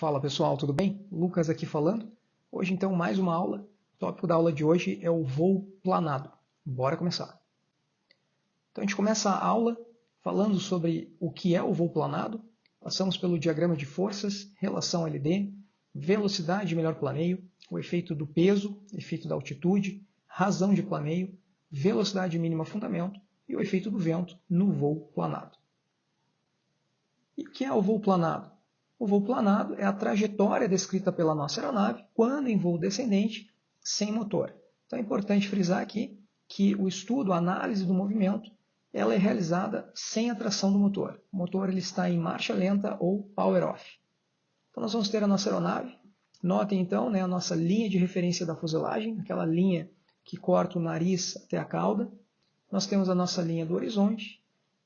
Fala pessoal, tudo bem? Lucas aqui falando. Hoje então mais uma aula. O tópico da aula de hoje é o voo planado. Bora começar. Então a gente começa a aula falando sobre o que é o voo planado. Passamos pelo diagrama de forças, relação LD, velocidade e melhor planeio, o efeito do peso, efeito da altitude, razão de planeio, velocidade mínima fundamento e o efeito do vento no voo planado. E o que é o voo planado? O voo planado é a trajetória descrita pela nossa aeronave quando em voo descendente sem motor. Então é importante frisar aqui que o estudo, a análise do movimento, ela é realizada sem a tração do motor. O motor ele está em marcha lenta ou power off. Então nós vamos ter a nossa aeronave. Notem então a nossa linha de referência da fuselagem, aquela linha que corta o nariz até a cauda. Nós temos a nossa linha do horizonte.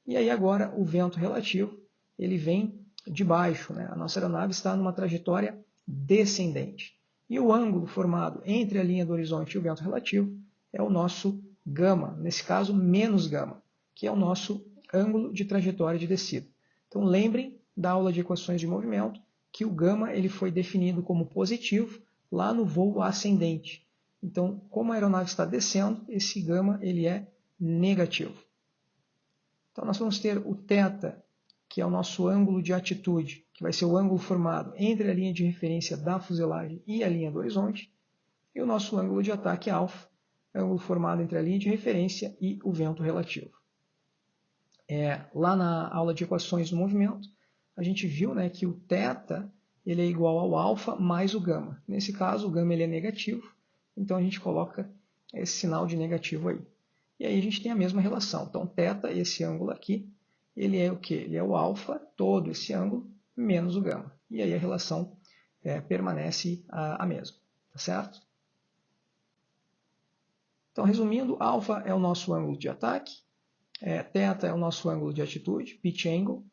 E aí agora o vento relativo, ele vem de baixo, A nossa aeronave está numa trajetória descendente. E o ângulo formado entre a linha do horizonte e o vento relativo é o nosso gama, nesse caso menos gama, que é o nosso ângulo de trajetória de descida. Então lembrem da aula de equações de movimento que o gama ele foi definido como positivo lá no voo ascendente. Então, como a aeronave está descendo, esse gama ele é negativo. Então nós vamos ter o θ, que é o nosso ângulo de atitude, que vai ser o ângulo formado entre a linha de referência da fuselagem e a linha do horizonte, e o nosso ângulo de ataque α, ângulo formado entre a linha de referência e o vento relativo. Lá na aula de equações do movimento, a gente viu que o θ ele é igual ao α mais o gama. Nesse caso, o gama ele é negativo, então a gente coloca esse sinal de negativo aí. E aí a gente tem a mesma relação. Então, θ, esse ângulo aqui, ele é o quê? Ele é o alfa, todo esse ângulo, menos o gama. E aí a relação permanece a mesma. Tá certo? Então, resumindo, alfa é o nosso ângulo de ataque, θ é o nosso ângulo de atitude, pitch angle,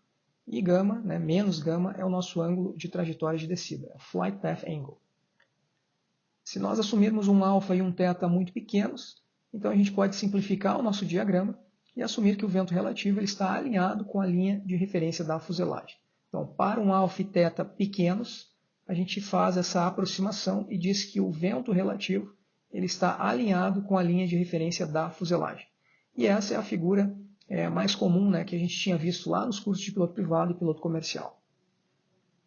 e gama, menos gama, é o nosso ângulo de trajetória de descida, flight path angle. Se nós assumirmos um alfa e um θ muito pequenos, então a gente pode simplificar o nosso diagrama e assumir que o vento relativo ele está alinhado com a linha de referência da fuselagem. Então, para um alfa e θ pequenos, a gente faz essa aproximação e diz que o vento relativo ele está alinhado com a linha de referência da fuselagem. E essa é a figura mais comum que a gente tinha visto lá nos cursos de piloto privado e piloto comercial.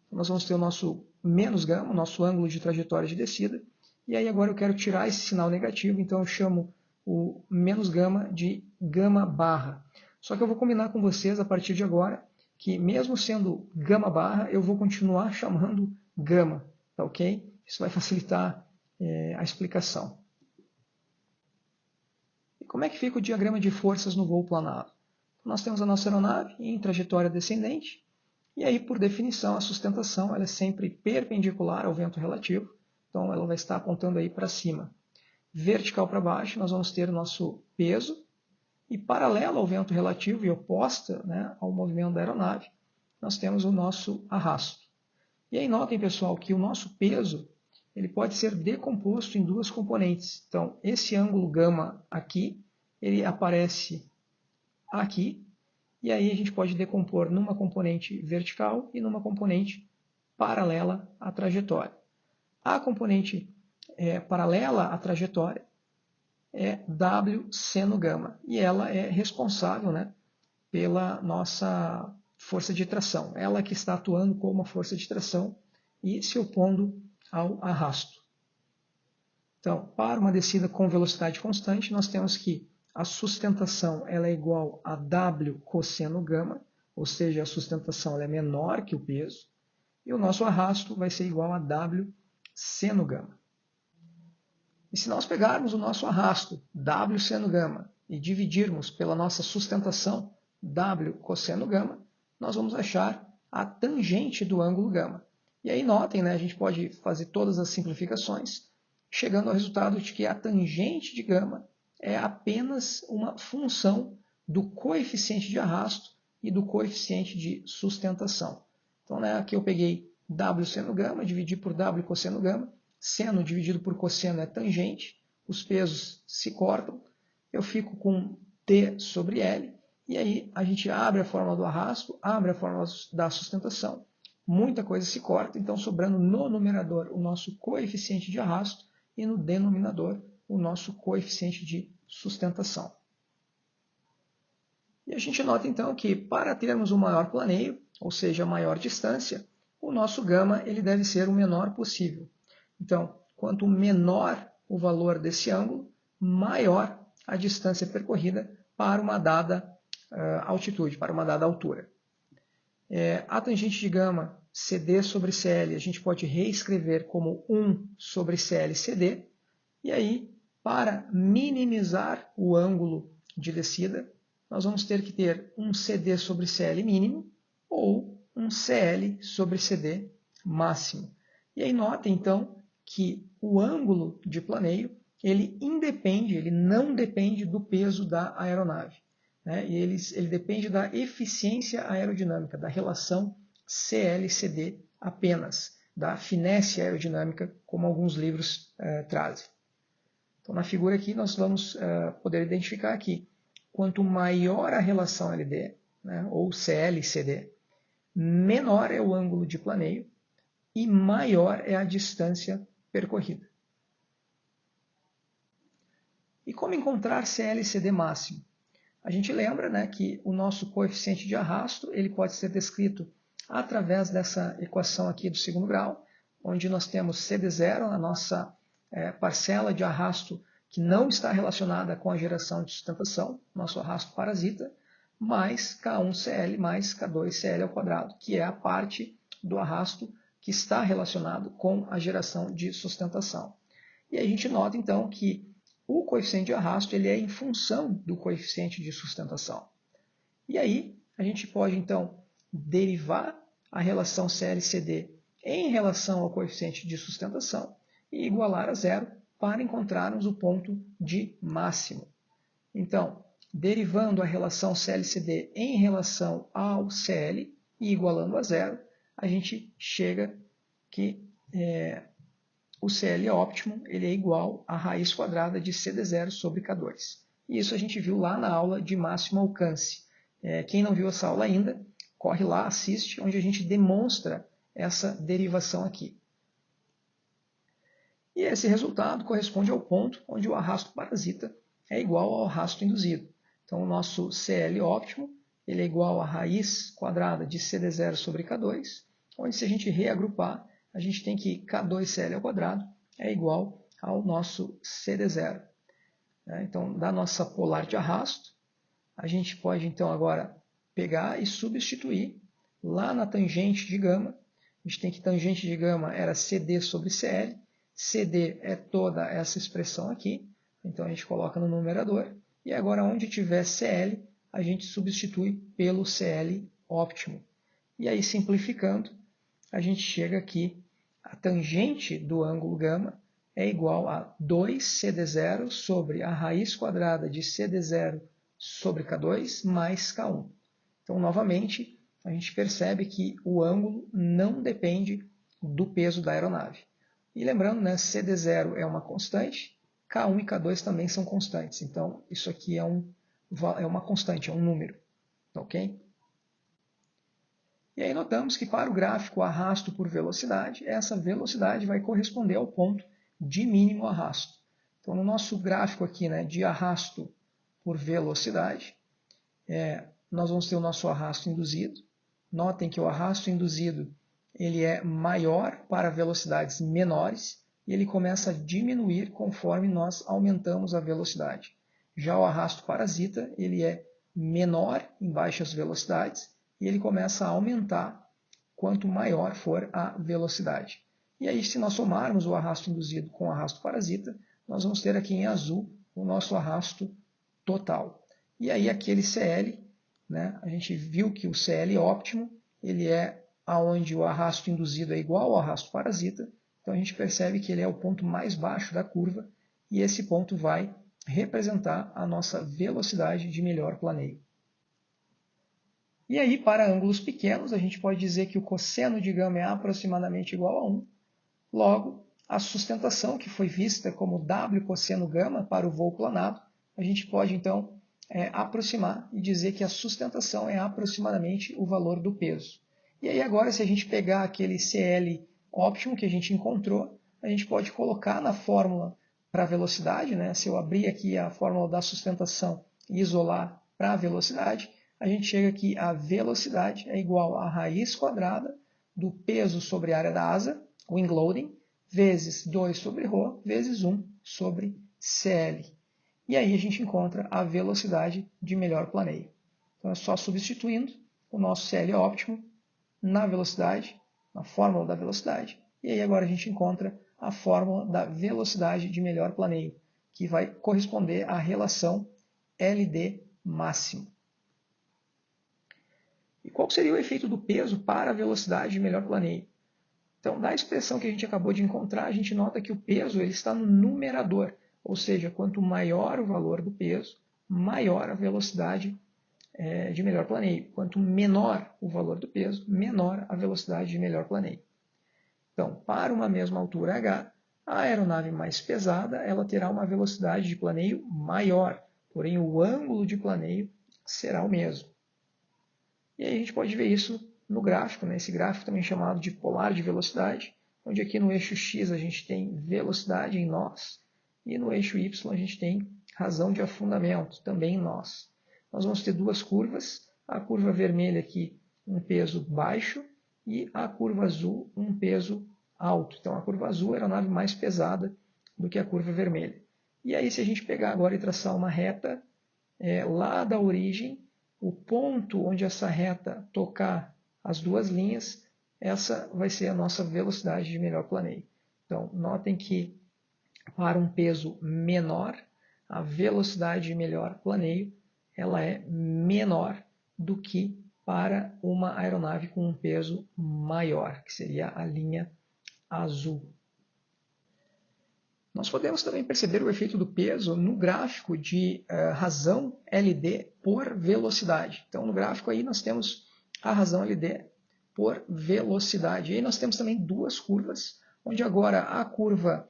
Então, nós vamos ter o nosso menos gama, o nosso ângulo de trajetória de descida, e aí agora eu quero tirar esse sinal negativo, então eu chamo o menos gama de gama barra. Só que eu vou combinar com vocês a partir de agora que mesmo sendo gama barra, eu vou continuar chamando gama, tá ok? Isso vai facilitar a explicação. E como é que fica o diagrama de forças no voo planado? Nós temos a nossa aeronave em trajetória descendente, e aí por definição a sustentação ela é sempre perpendicular ao vento relativo, então ela vai estar apontando aí para cima. Vertical para baixo, nós vamos ter o nosso peso, e paralela ao vento relativo e oposta ao movimento da aeronave, nós temos o nosso arrasto. E aí notem, pessoal, que o nosso peso ele pode ser decomposto em duas componentes. Então, esse ângulo gama aqui, ele aparece aqui, e aí a gente pode decompor numa componente vertical e numa componente paralela à trajetória. A componente paralela à trajetória é W seno gama, e ela é responsável pela nossa força de tração. Ela que está atuando como a força de tração e se opondo ao arrasto. Então, para uma descida com velocidade constante, nós temos que a sustentação ela é igual a W cosseno gama, ou seja, a sustentação ela é menor que o peso, e o nosso arrasto vai ser igual a W seno gama. E se nós pegarmos o nosso arrasto, W seno gama, e dividirmos pela nossa sustentação, W cosseno gama, nós vamos achar a tangente do ângulo gama. E aí notem, a gente pode fazer todas as simplificações, chegando ao resultado de que a tangente de gama é apenas uma função do coeficiente de arrasto e do coeficiente de sustentação. Então, aqui eu peguei W seno gama, dividi por W cosseno gama, seno dividido por cosseno é tangente, os pesos se cortam, eu fico com T sobre L, e aí a gente abre a fórmula do arrasto, abre a fórmula da sustentação, muita coisa se corta, então sobrando no numerador o nosso coeficiente de arrasto e no denominador o nosso coeficiente de sustentação. E a gente nota então que para termos um maior planeio, ou seja, maior distância, o nosso gama ele deve ser o menor possível. Então, quanto menor o valor desse ângulo, maior a distância percorrida para uma dada altitude, para uma dada altura. A tangente de gama CD sobre CL a gente pode reescrever como 1 sobre CL CD, e aí, para minimizar o ângulo de descida, nós vamos ter que ter um CD sobre CL mínimo ou um CL sobre CD máximo. E aí notem então que o ângulo de planeio ele não depende do peso da aeronave, né? E ele depende da eficiência aerodinâmica, da relação CL-CD apenas, da finesse aerodinâmica, como alguns livros trazem. Então, na figura aqui, nós vamos poder identificar aqui, quanto maior a relação LD, né, ou CL-CD, menor é o ângulo de planeio e maior é a distância percorrida. E como encontrar CL-CD máximo? A gente lembra, né, que o nosso coeficiente de arrasto ele pode ser descrito através dessa equação aqui do segundo grau, onde nós temos CD0, a nossa parcela de arrasto que não está relacionada com a geração de sustentação, nosso arrasto parasita, mais K1Cl mais K2Cl ao quadrado, que é a parte do arrasto que está relacionado com a geração de sustentação. E a gente nota então que o coeficiente de arrasto ele é em função do coeficiente de sustentação. E aí a gente pode então derivar a relação CL-CD em relação ao coeficiente de sustentação e igualar a zero para encontrarmos o ponto de máximo. Então, derivando a relação CL-CD em relação ao CL e igualando a zero, a gente chega que o CL óptimo ele é igual à raiz quadrada de CD0 sobre K2. E isso a gente viu lá na aula de máximo alcance. Quem não viu essa aula ainda, corre lá, assiste, onde a gente demonstra essa derivação aqui. E esse resultado corresponde ao ponto onde o arrasto parasita é igual ao arrasto induzido. Então, o nosso CL óptimo ele é igual à raiz quadrada de CD0 sobre K2, onde se a gente reagrupar, a gente tem que K2Cl ao quadrado é igual ao nosso CD0. Então, da nossa polar de arrasto, a gente pode então agora pegar e substituir lá na tangente de gama. A gente tem que tangente de gama era CD sobre CL. CD é toda essa expressão aqui. Então a gente coloca no numerador. E agora onde tiver CL, a gente substitui pelo CL óptimo. E aí simplificando, a gente chega aqui, a tangente do ângulo gama é igual a 2CD0 sobre a raiz quadrada de CD0 sobre K2 mais K1. Então, novamente, a gente percebe que o ângulo não depende do peso da aeronave. E lembrando, né, CD0 é uma constante, K1 e K2 também são constantes. Então, isso aqui é uma constante, é um número. Ok? E aí notamos que para o gráfico arrasto por velocidade, essa velocidade vai corresponder ao ponto de mínimo arrasto. Então, no nosso gráfico aqui, né, de arrasto por velocidade, nós vamos ter o nosso arrasto induzido. Notem que o arrasto induzido ele é maior para velocidades menores e ele começa a diminuir conforme nós aumentamos a velocidade. Já o arrasto parasita ele é menor em baixas velocidades e ele começa a aumentar quanto maior for a velocidade. E aí, se nós somarmos o arrasto induzido com o arrasto parasita, nós vamos ter aqui em azul o nosso arrasto total. E aí aquele CL, né, a gente viu que o CL óptimo ele é aonde o arrasto induzido é igual ao arrasto parasita, então a gente percebe que ele é o ponto mais baixo da curva e esse ponto vai representar a nossa velocidade de melhor planeio. E aí, para ângulos pequenos, a gente pode dizer que o cosseno de gama é aproximadamente igual a 1. Logo, a sustentação que foi vista como W cosseno gama para o voo planado, a gente pode então aproximar e dizer que a sustentação é aproximadamente o valor do peso. E aí agora, se a gente pegar aquele CL óptimo que a gente encontrou, a gente pode colocar na fórmula para a velocidade, né? Se eu abrir aqui a fórmula da sustentação e isolar para a velocidade, a gente chega aqui a velocidade é igual a raiz quadrada do peso sobre a área da asa, wing loading, vezes 2 sobre ρ, vezes 1 sobre CL. E aí a gente encontra a velocidade de melhor planeio. Então é só substituindo o nosso CL óptimo na velocidade, na fórmula da velocidade, e aí agora a gente encontra a fórmula da velocidade de melhor planeio, que vai corresponder à relação LD máximo. E qual seria o efeito do peso para a velocidade de melhor planeio? Então, da expressão que a gente acabou de encontrar, a gente nota que o peso ele está no numerador, ou seja, quanto maior o valor do peso, maior a velocidade de melhor planeio. Quanto menor o valor do peso, menor a velocidade de melhor planeio. Então, para uma mesma altura h, a aeronave mais pesada ela terá uma velocidade de planeio maior, porém o ângulo de planeio será o mesmo. E aí a gente pode ver isso no gráfico, né? Esse gráfico também é chamado de polar de velocidade, onde aqui no eixo x a gente tem velocidade em nós, e no eixo y a gente tem razão de afundamento, também em nós. Nós vamos ter duas curvas, a curva vermelha aqui um peso baixo e a curva azul um peso alto. Então a curva azul era a aeronave mais pesada do que a curva vermelha. E aí se a gente pegar agora e traçar uma reta lá da origem, o ponto onde essa reta tocar as duas linhas, essa vai ser a nossa velocidade de melhor planeio. Então notem que para um peso menor, a velocidade de melhor planeio ela é menor do que para uma aeronave com um peso maior, que seria a linha azul. Nós podemos também perceber o efeito do peso no gráfico de razão LD por velocidade. Então, no gráfico aí nós temos a razão LD por velocidade. E aí nós temos também duas curvas, onde agora a curva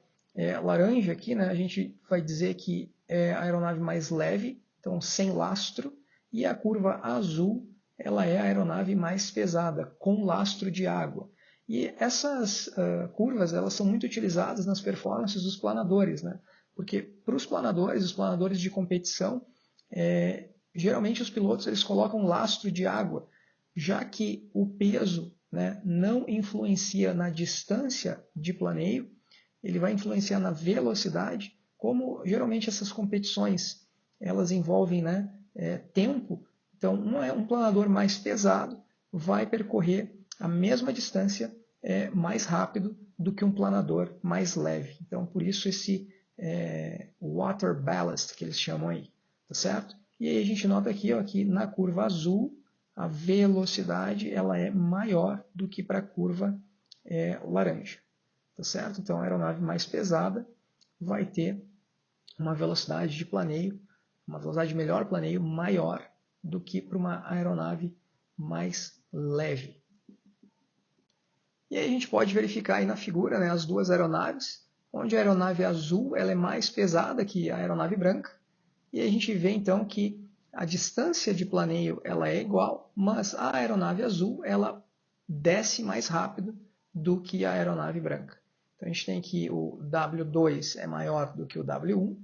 laranja aqui, né, a gente vai dizer que é a aeronave mais leve, então sem lastro, e a curva azul ela é a aeronave mais pesada, com lastro de água. E essas curvas elas são muito utilizadas nas performances dos planadores, né? Porque para os planadores de competição, geralmente os pilotos eles colocam lastro de água, já que o peso, né, não influencia na distância de planeio, ele vai influenciar na velocidade, como geralmente essas competições elas envolvem, né, tempo, então um planador mais pesado vai percorrer a mesma distância mais rápido do que um planador mais leve. Então, por isso esse water ballast que eles chamam aí, tá certo? E aí a gente nota aqui, ó, que na curva azul, a velocidade ela é maior do que para a curva laranja, tá certo? Então, a aeronave mais pesada vai ter uma velocidade de planeio, uma velocidade de melhor planeio maior do que para uma aeronave mais leve. E aí a gente pode verificar aí na figura, né, as duas aeronaves, onde a aeronave azul ela é mais pesada que a aeronave branca, e aí a gente vê então que a distância de planeio ela é igual, mas a aeronave azul ela desce mais rápido do que a aeronave branca. Então a gente tem que o W2 é maior do que o W1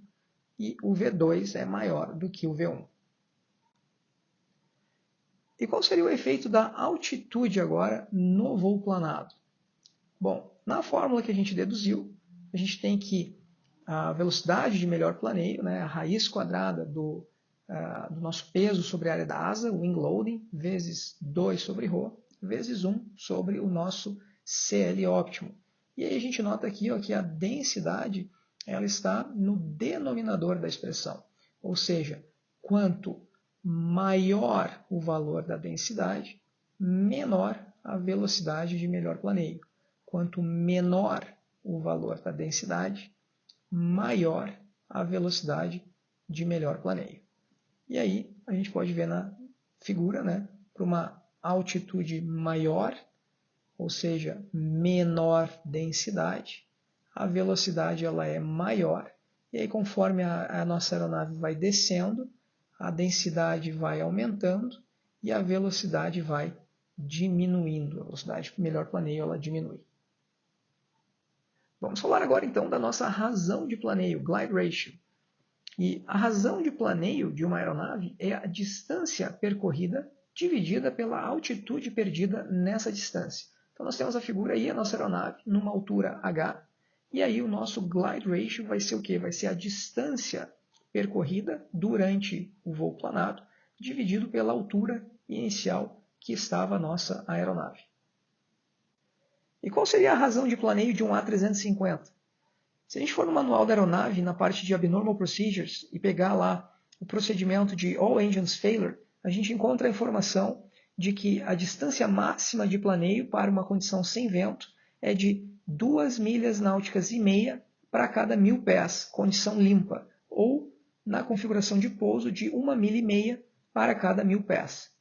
e o V2 é maior do que o V1. E qual seria o efeito da altitude agora no voo planado? Bom, na fórmula que a gente deduziu, a gente tem que a velocidade de melhor planeio, né, a raiz quadrada do nosso peso sobre a área da asa, wing loading, vezes 2 sobre ρ, vezes 1 sobre o nosso CL óptimo. E aí a gente nota aqui, ó, que a densidade ela está no denominador da expressão. Ou seja, quanto maior o valor da densidade, menor a velocidade de melhor planeio. Quanto menor o valor da densidade, maior a velocidade de melhor planeio. E aí a gente pode ver na figura, né, para uma altitude maior, ou seja, menor densidade, a velocidade ela é maior, e aí conforme a nossa aeronave vai descendo, a densidade vai aumentando e a velocidade vai diminuindo. A velocidade de melhor planeio ela diminui. Vamos falar agora então da nossa razão de planeio, glide ratio. E a razão de planeio de uma aeronave é a distância percorrida dividida pela altitude perdida nessa distância. Então nós temos a figura aí, a nossa aeronave, numa altura h, e aí o nosso glide ratio vai ser o quê? Vai ser a distância percorrida durante o voo planado, dividido pela altura inicial que estava a nossa aeronave. E qual seria a razão de planeio de um A350? Se a gente for no manual da aeronave, na parte de Abnormal Procedures, e pegar lá o procedimento de All Engines Failure, a gente encontra a informação de que a distância máxima de planeio para uma condição sem vento é de 2 milhas náuticas e meia para cada 1000 pés, condição limpa, ou na configuração de pouso de 1,5 milha para cada 1000 pés.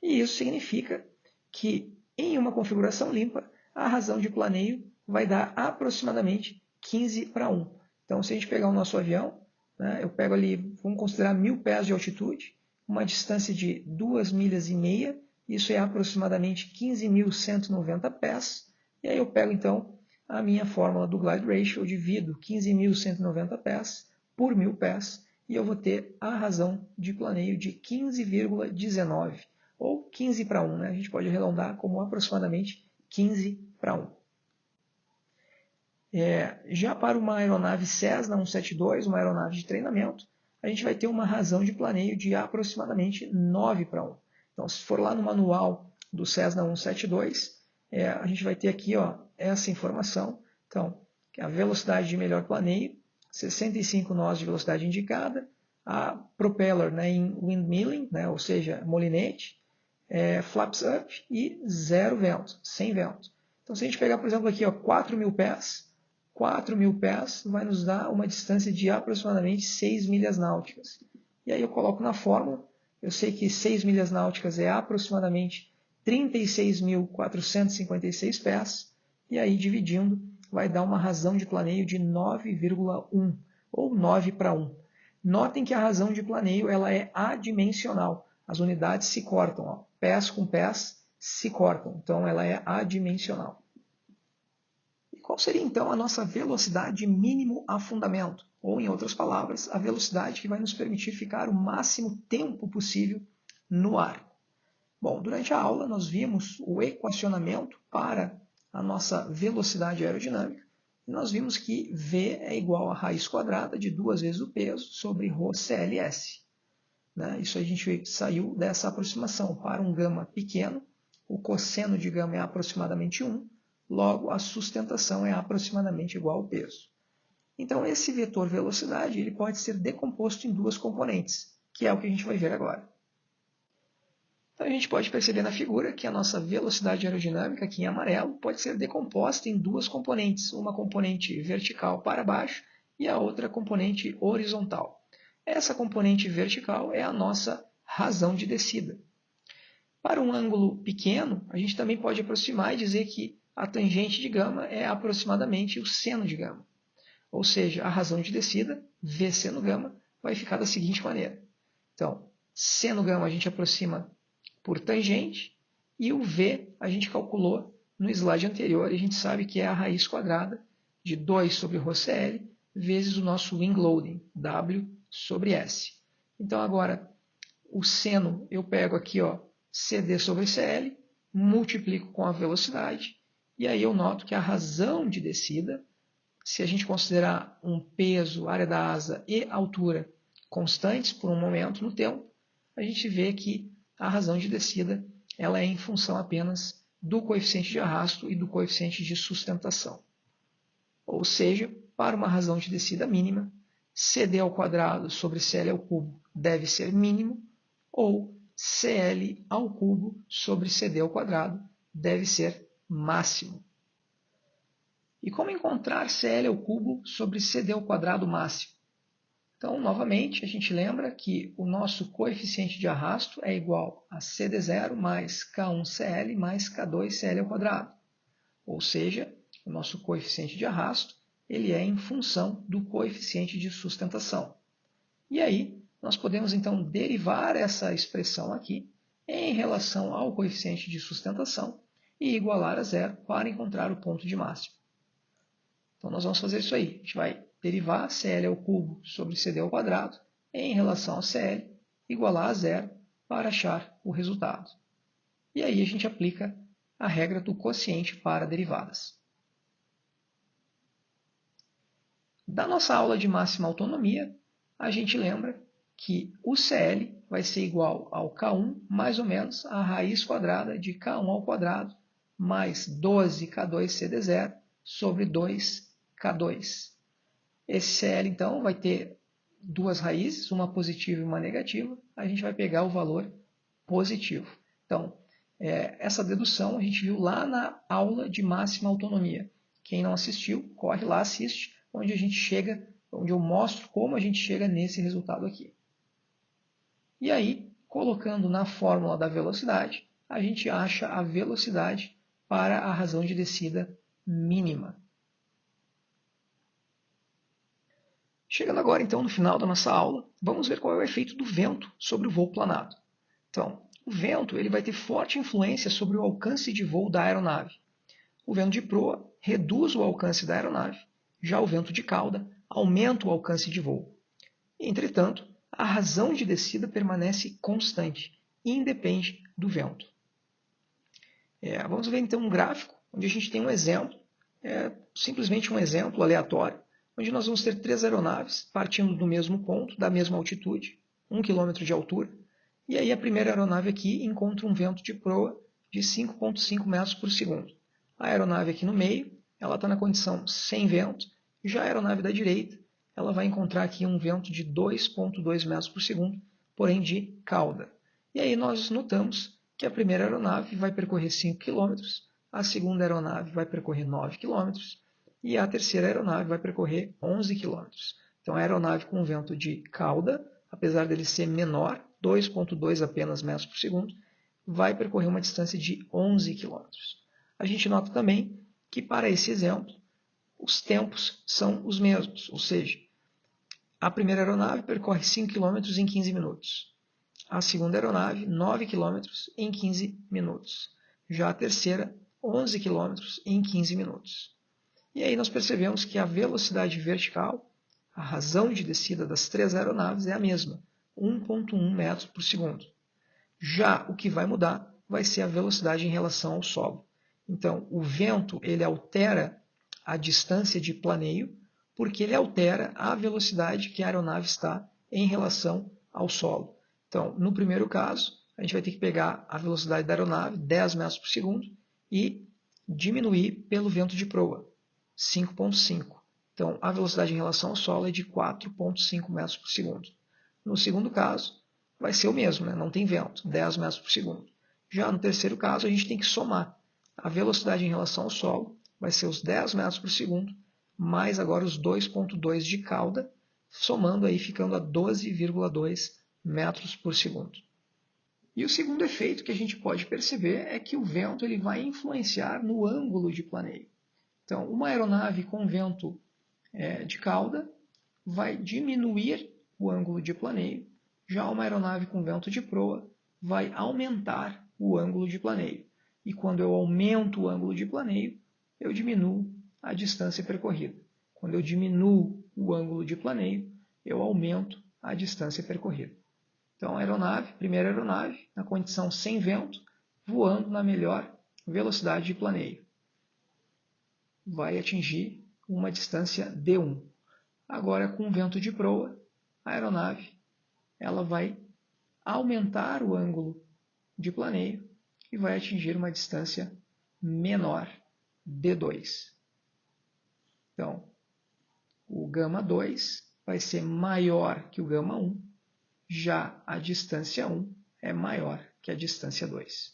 E isso significa que em uma configuração limpa, a razão de planeio vai dar aproximadamente 15:1. Então, se a gente pegar o nosso avião, né, eu pego ali, vamos considerar 1000 pés de altitude, uma distância de 2,5 milhas, isso é aproximadamente 15.190 pés, e aí eu pego então a minha fórmula do glide ratio, eu divido 15.190 pés por 1000 pés, e eu vou ter a razão de planeio de 15,19, ou 15:1, né? A gente pode arredondar como aproximadamente 15:1. Já para uma aeronave Cessna 172, uma aeronave de treinamento, a gente vai ter uma razão de planeio de aproximadamente 9:1. Então, se for lá no manual do Cessna 172, a gente vai ter aqui essa informação. Então, a velocidade de melhor planeio, 65 nós de velocidade indicada, a propeller, né, em windmilling, né, ou seja, molinete, flaps up e 0 vento, sem vento. Então, se a gente pegar, por exemplo, aqui 4.000 pés, 4.000 pés vai nos dar uma distância de aproximadamente 6 milhas náuticas. E aí eu coloco na fórmula, eu sei que 6 milhas náuticas é aproximadamente 36.456 pés, e aí dividindo vai dar uma razão de planeio de 9,1, ou 9:1. Notem que a razão de planeio ela é adimensional, as unidades se cortam, pés com pés se cortam, então ela é adimensional. Qual seria então a nossa velocidade mínimo afundamento? Ou, em outras palavras, a velocidade que vai nos permitir ficar o máximo tempo possível no ar. Bom, durante a aula nós vimos o equacionamento para a nossa velocidade aerodinâmica e nós vimos que V é igual a raiz quadrada de 2 vezes o peso sobre ρCLS. Né? Isso a gente saiu dessa aproximação. Para um gama pequeno, o cosseno de gama é aproximadamente 1, logo a sustentação é aproximadamente igual ao peso. Então esse vetor velocidade ele pode ser decomposto em duas componentes, que é o que a gente vai ver agora. Então a gente pode perceber na figura que a nossa velocidade aerodinâmica, aqui em amarelo, pode ser decomposta em duas componentes, uma componente vertical para baixo e a outra componente horizontal. Essa componente vertical é a nossa razão de descida. Para um ângulo pequeno, a gente também pode aproximar e dizer que a tangente de gama é aproximadamente o seno de gama. Ou seja, a razão de descida, V seno gama, vai ficar da seguinte maneira. Então, seno gama a gente aproxima por tangente e o V a gente calculou no slide anterior e a gente sabe que é a raiz quadrada de 2 sobre ρCL vezes o nosso wing loading, W sobre S. Então agora, o seno eu pego aqui, CD sobre CL, multiplico com a velocidade, e aí eu noto que a razão de descida, se a gente considerar um peso, área da asa e altura constantes por um momento no tempo, a gente vê que a razão de descida ela é em função apenas do coeficiente de arrasto e do coeficiente de sustentação. Ou seja, para uma razão de descida mínima, CD ao quadrado sobre CL ao cubo deve ser mínimo, ou CL ao cubo sobre CD ao quadrado deve ser máximo. E como encontrar CL ao cubo sobre CD ao quadrado máximo? Então, novamente, a gente lembra que o nosso coeficiente de arrasto é igual a CD0 mais K1CL mais K2CL ao quadrado. Ou seja, o nosso coeficiente de arrasto ele é em função do coeficiente de sustentação. E aí, nós podemos então derivar essa expressão aqui em relação ao coeficiente de sustentação e igualar a zero para encontrar o ponto de máxima. Então, nós vamos fazer isso aí. A gente vai derivar CL ao cubo sobre CD ao quadrado em relação ao CL, igualar a zero para achar o resultado. E aí a gente aplica a regra do quociente para derivadas. Da nossa aula de máxima autonomia, a gente lembra que o CL vai ser igual ao K1 mais ou menos a raiz quadrada de K1 ao quadrado mais 12K2CD0 sobre 2K2. Esse CL, então, vai ter duas raízes, uma positiva e uma negativa. A gente vai pegar o valor positivo. Então, essa dedução a gente viu lá na aula de máxima autonomia. Quem não assistiu, corre lá, assiste, onde a gente chega, onde eu mostro como a gente chega nesse resultado aqui. E aí, colocando na fórmula da velocidade, a gente acha a velocidade para a razão de descida mínima. Chegando agora, então, no final da nossa aula, vamos ver qual é o efeito do vento sobre o voo planado. Então, o vento ele vai ter forte influência sobre o alcance de voo da aeronave. O vento de proa reduz o alcance da aeronave, já o vento de cauda aumenta o alcance de voo. Entretanto, a razão de descida permanece constante e independe do vento. Vamos ver então um gráfico onde a gente tem um exemplo, simplesmente um exemplo aleatório, onde nós vamos ter três aeronaves partindo do mesmo ponto, da mesma altitude, 1 km de altura, e aí a primeira aeronave aqui encontra um vento de proa de 5,5 metros por segundo. A aeronave aqui no meio, ela está na condição sem vento, já a aeronave da direita, ela vai encontrar aqui um vento de 2,2 metros por segundo, porém de cauda. E aí nós notamos que a primeira aeronave vai percorrer 5 km, a segunda aeronave vai percorrer 9 km e a terceira aeronave vai percorrer 11 km. Então a aeronave com vento de cauda, apesar dele ser menor, 2,2 apenas metros por segundo, vai percorrer uma distância de 11 km. A gente nota também que para esse exemplo, os tempos são os mesmos, ou seja, a primeira aeronave percorre 5 km em 15 minutos. A segunda aeronave, 9 km em 15 minutos. Já a terceira, 11 km em 15 minutos. E aí nós percebemos que a velocidade vertical, a razão de descida das três aeronaves é a mesma, 1,1 metros por segundo. Já o que vai mudar vai ser a velocidade em relação ao solo. Então, o vento ele altera a distância de planeio, porque ele altera a velocidade que a aeronave está em relação ao solo. Então, no primeiro caso, a gente vai ter que pegar a velocidade da aeronave, 10 metros por segundo, e diminuir pelo vento de proa, 5,5. Então, a velocidade em relação ao solo é de 4,5 metros por segundo. No segundo caso, vai ser o mesmo, não tem vento, 10 metros por segundo. Já no terceiro caso, a gente tem que somar. A velocidade em relação ao solo vai ser os 10 metros por segundo, mais agora os 2,2 de cauda, somando aí ficando a 12,2 metros por segundo. E o segundo efeito que a gente pode perceber é que o vento ele vai influenciar no ângulo de planeio. Então, uma aeronave com vento de cauda vai diminuir o ângulo de planeio, já uma aeronave com vento de proa vai aumentar o ângulo de planeio. E quando eu aumento o ângulo de planeio, eu diminuo a distância percorrida. Quando eu diminuo o ângulo de planeio, eu aumento a distância percorrida. Então, a primeira aeronave, na condição sem vento, voando na melhor velocidade de planeio. Vai atingir uma distância d1. Agora, com vento de proa, a aeronave ela vai aumentar o ângulo de planeio e vai atingir uma distância menor, d2. Então, o γ2 vai ser maior que o γ1, já a distância 1 é maior que a distância 2.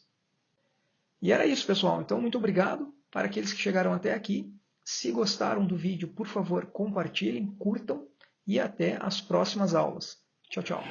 E era isso, pessoal. Então, muito obrigado para aqueles que chegaram até aqui. Se gostaram do vídeo, por favor, compartilhem, curtam e até as próximas aulas. Tchau, tchau.